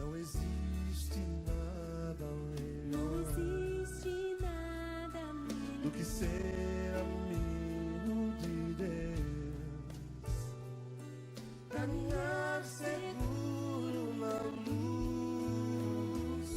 Não existe nada melhor do que ser amigo de Deus, caminhar seguro na luz,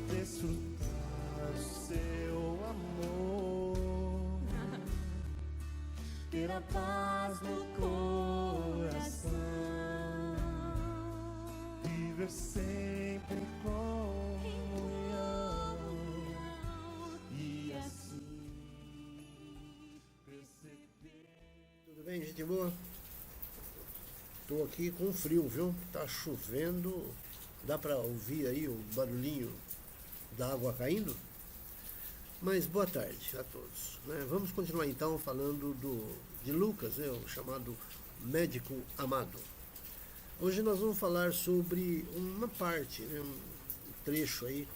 desfrutar o seu amor, ter a paz no coração, viver sempre em comunhão e assim perceber. Tudo bem, gente boa? Tô aqui com frio, viu? Tá chovendo, dá pra ouvir aí o barulhinho da água caindo? Mas boa tarde a todos, né? Vamos continuar então falando de Lucas, né? O chamado médico amado. Hoje nós vamos falar sobre uma parte, né? Um trecho aí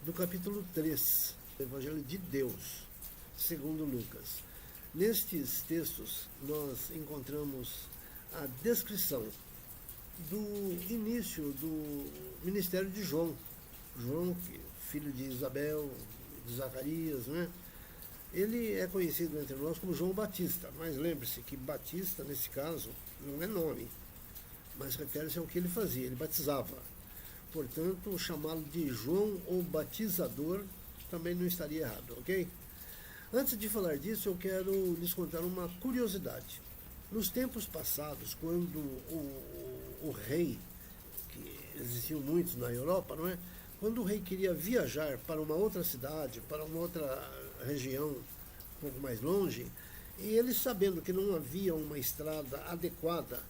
do capítulo 3 do Evangelho de Deus, segundo Lucas. Nestes textos nós encontramos a descrição do início do ministério de João, filho de Isabel, de Zacarias, né? Ele é conhecido entre nós como João Batista, mas lembre-se que Batista, nesse caso, não é nome, mas refere-se ao que ele fazia, ele batizava. Portanto, chamá-lo de João ou Batizador também não estaria errado, ok? Antes de falar disso, eu quero lhes contar uma curiosidade. Nos tempos passados, quando o rei, que existiam muitos na Europa, não é? Quando o rei queria viajar para uma outra cidade, para uma outra região um pouco mais longe, e ele, sabendo que não havia uma estrada adequada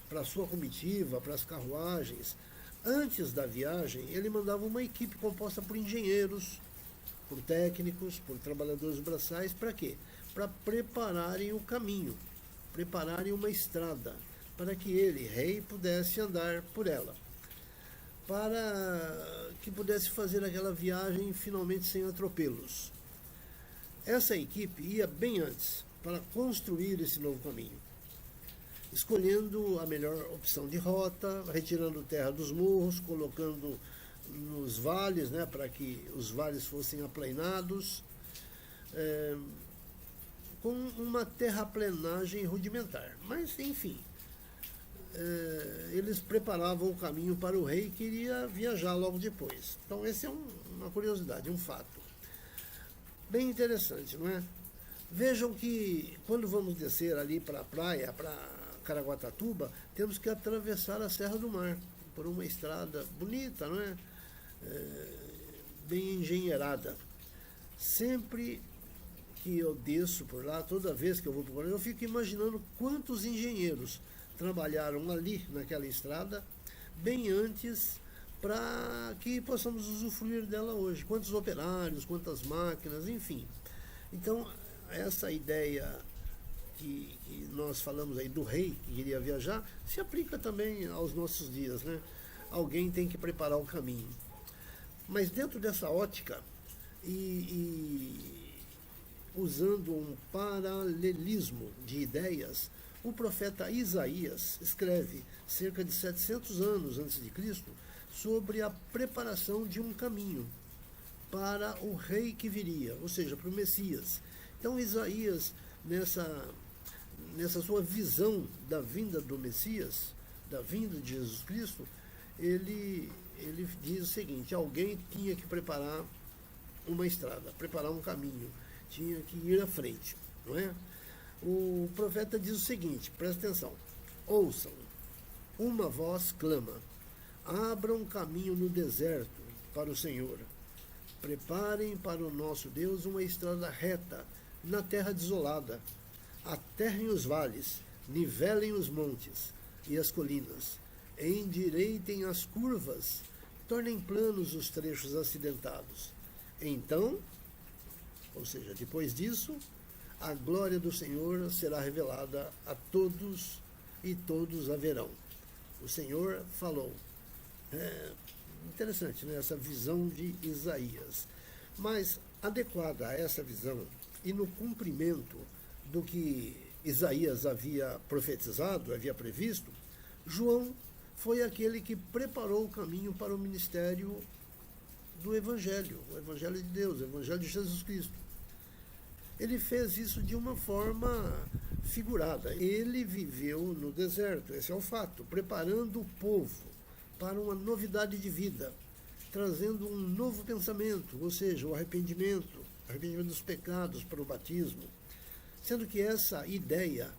para a sua comitiva, para as carruagens, antes da viagem, ele mandava uma equipe composta por engenheiros, por técnicos, por trabalhadores braçais, para quê? Para prepararem o caminho, prepararem uma estrada, para que ele, rei, pudesse andar por ela, para que pudesse fazer aquela viagem finalmente sem atropelos. Essa equipe ia bem antes para construir esse novo caminho, escolhendo a melhor opção de rota, retirando terra dos morros, colocando nos vales, né, para que os vales fossem aplainados, com uma terraplenagem rudimentar. Mas, enfim, eles preparavam o caminho para o rei que iria viajar logo depois. Então, essa é uma curiosidade, um fato bem interessante, não é? Vejam que quando vamos descer ali para a praia, para Caraguatatuba, temos que atravessar a Serra do Mar por uma estrada bonita, não é? Bem engenheirada. Sempre que eu desço por lá, toda vez que eu vou por lá, eu fico imaginando quantos engenheiros trabalharam ali naquela estrada bem antes para que possamos usufruir dela hoje. Quantos operários, quantas máquinas, enfim. Então, essa ideia que nós falamos aí do rei que queria viajar se aplica também aos nossos dias, né? Alguém tem que preparar o caminho. Mas dentro dessa ótica e usando um paralelismo de ideias, o profeta Isaías escreve, cerca de 700 anos antes de Cristo, sobre a preparação de um caminho para o rei que viria, ou seja, para o Messias. Então Isaías, nessa sua visão da vinda do Messias, da vinda de Jesus Cristo, ele diz o seguinte: alguém tinha que preparar uma estrada, preparar um caminho, tinha que ir à frente, não é? O profeta diz o seguinte, presta atenção: ouçam, uma voz clama, abram um caminho no deserto para o Senhor, preparem para o nosso Deus uma estrada reta na terra desolada, aterrem os vales, nivelem os montes e as colinas, endireitem as curvas, tornem planos os trechos acidentados. Então, ou seja, depois disso, a glória do Senhor será revelada a todos e todos a verão. O Senhor falou. Interessante, né? Essa visão de Isaías. Mas, adequada a essa visão e no cumprimento do que Isaías havia profetizado, havia previsto, João foi aquele que preparou o caminho para o ministério do Evangelho, o Evangelho de Deus, o Evangelho de Jesus Cristo. Ele fez isso de uma forma figurada. Ele viveu no deserto, esse é o fato, preparando o povo para uma novidade de vida, trazendo um novo pensamento, ou seja, o arrependimento dos pecados para o batismo, sendo que essa ideia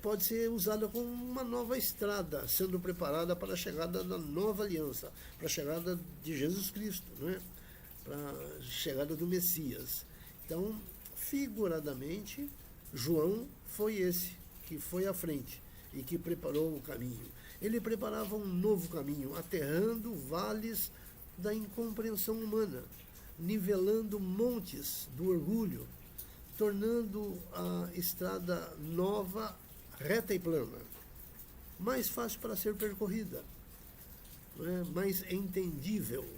pode ser usada como uma nova estrada, sendo preparada para a chegada da nova aliança, para a chegada de Jesus Cristo, não é? Para a chegada do Messias. Então, figuradamente, João foi esse que foi à frente e que preparou o caminho. Ele preparava um novo caminho, aterrando vales da incompreensão humana, nivelando montes do orgulho, tornando a estrada nova, reta e plana, mais fácil para ser percorrida, não é? Mais entendível.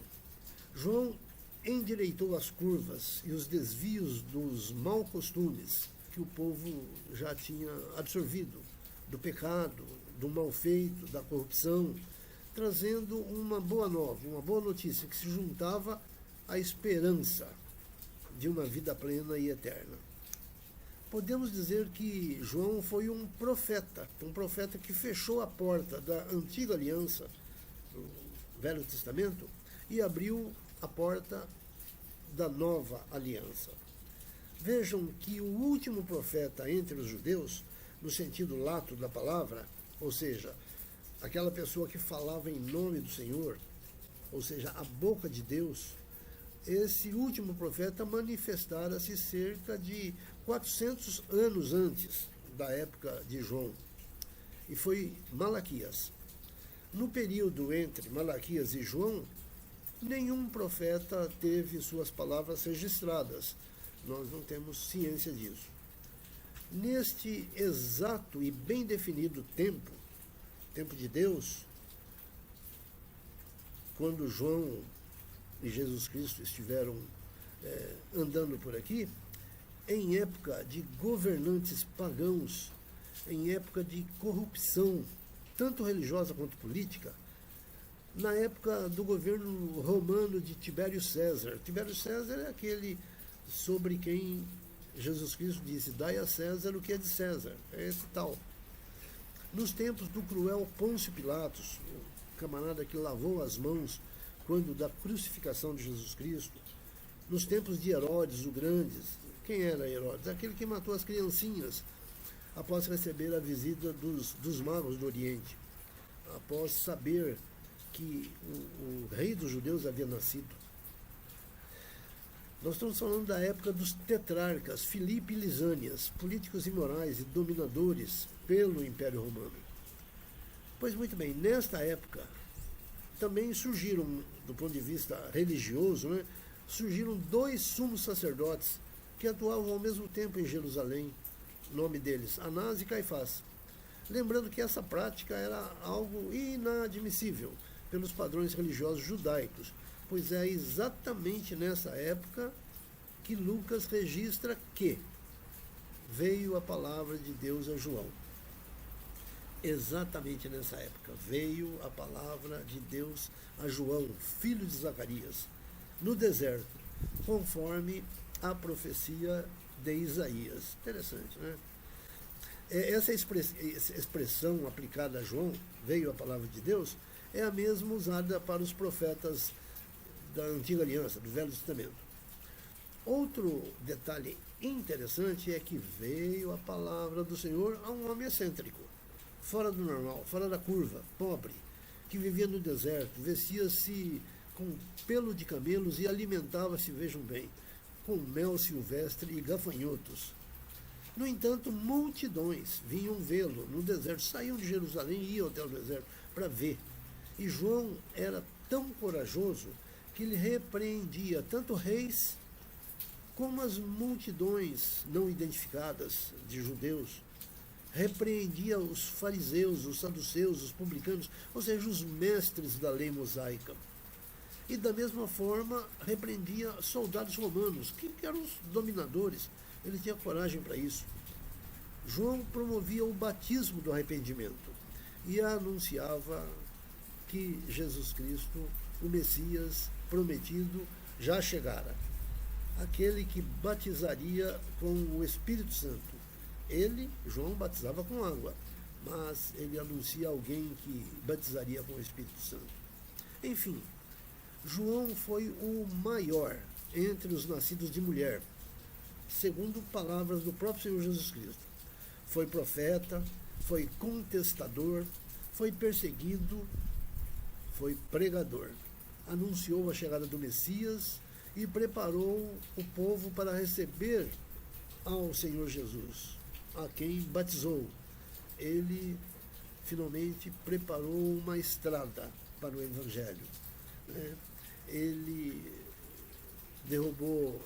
João endireitou as curvas e os desvios dos maus costumes que o povo já tinha absorvido, do pecado, do mal feito, da corrupção, trazendo uma boa nova, uma boa notícia que se juntava à esperança de uma vida plena e eterna. Podemos dizer que João foi um profeta que fechou a porta da antiga aliança, do Velho Testamento, e abriu a porta da nova aliança. Vejam que o último profeta entre os judeus, no sentido lato da palavra, ou seja, aquela pessoa que falava em nome do Senhor, ou seja, a boca de Deus, esse último profeta manifestara-se cerca de 400 anos antes da época de João, e foi Malaquias. No período entre Malaquias e João, nenhum profeta teve suas palavras registradas. Nós não temos ciência disso. Neste exato e bem definido tempo de Deus, quando João e Jesus Cristo estiveram andando por aqui, em época de governantes pagãos, em época de corrupção, tanto religiosa quanto política, na época do governo romano de Tibério César. Tibério César é aquele sobre quem Jesus Cristo disse: dai a César o que é de César. É esse tal. Nos tempos do cruel Pôncio Pilatos, o camarada que lavou as mãos quando da crucificação de Jesus Cristo, nos tempos de Herodes o Grande. Quem era Herodes? Aquele que matou as criancinhas após receber a visita dos magos do Oriente, após saber que o rei dos judeus havia nascido. Nós estamos falando da época dos tetrarcas, Filipe e Lisânias, políticos imorais e dominadores pelo Império Romano. Pois muito bem, nesta época também surgiram, do ponto de vista religioso, né, surgiram dois sumos sacerdotes que atuavam ao mesmo tempo em Jerusalém, nome deles, Anás e Caifás. Lembrando que essa prática era algo inadmissível pelos padrões religiosos judaicos, pois é exatamente nessa época que Lucas registra que veio a palavra de Deus a João. Exatamente nessa época veio a palavra de Deus a João, filho de Zacarias, no deserto, conforme a profecia de Isaías. Interessante, né? Essa expressão aplicada a João, veio a palavra de Deus, é a mesma usada para os profetas da Antiga Aliança, do Velho Testamento. Outro detalhe interessante é que veio a palavra do Senhor a um homem excêntrico, fora do normal, fora da curva, pobre, que vivia no deserto, vestia-se com pelo de camelos e alimentava-se, vejam bem, com mel silvestre e gafanhotos. No entanto, multidões vinham vê-lo no deserto, saíam de Jerusalém e iam até o deserto para ver. E João era tão corajoso que ele repreendia tanto reis como as multidões não identificadas de judeus, repreendia os fariseus, os saduceus, os publicanos, ou seja, os mestres da lei mosaica. E da mesma forma repreendia soldados romanos, que eram os dominadores. Ele tinha coragem para isso. João promovia o batismo do arrependimento, e anunciava que Jesus Cristo, o Messias prometido, já chegara. Aquele que batizaria com o Espírito Santo. Ele, João, batizava com água, mas ele anuncia alguém que batizaria com o Espírito Santo. Enfim, João foi o maior entre os nascidos de mulher, segundo palavras do próprio Senhor Jesus Cristo. Foi profeta, foi contestador, foi perseguido, foi pregador. Anunciou a chegada do Messias e preparou o povo para receber ao Senhor Jesus, a quem batizou. Ele finalmente preparou uma estrada para o Evangelho. Ele derrubou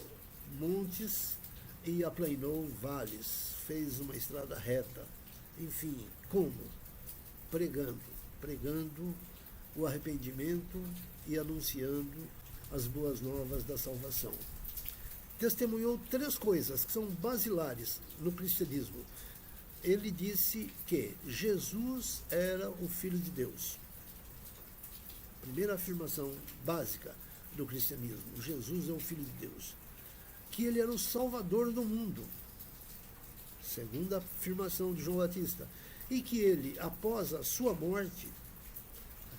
montes e aplainou vales, fez uma estrada reta. Enfim, como? Pregando o arrependimento e anunciando as boas novas da salvação. Testemunhou 3 coisas que são basilares no cristianismo. Ele disse que Jesus era o Filho de Deus. Primeira afirmação básica do cristianismo: Jesus é o Filho de Deus. Que ele era o Salvador do mundo. Segunda afirmação de João Batista. E que ele, após a sua morte,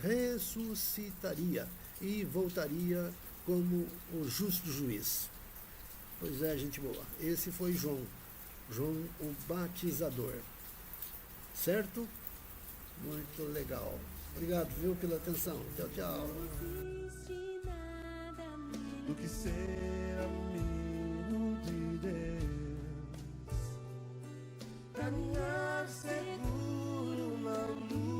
ressuscitaria e voltaria como o justo juiz. Pois é, gente boa. Esse foi João o batizador. Certo? Muito legal. Obrigado, viu, pela atenção. Tchau, tchau. Do que ser amigo de Deus, caminhar seguro na luz.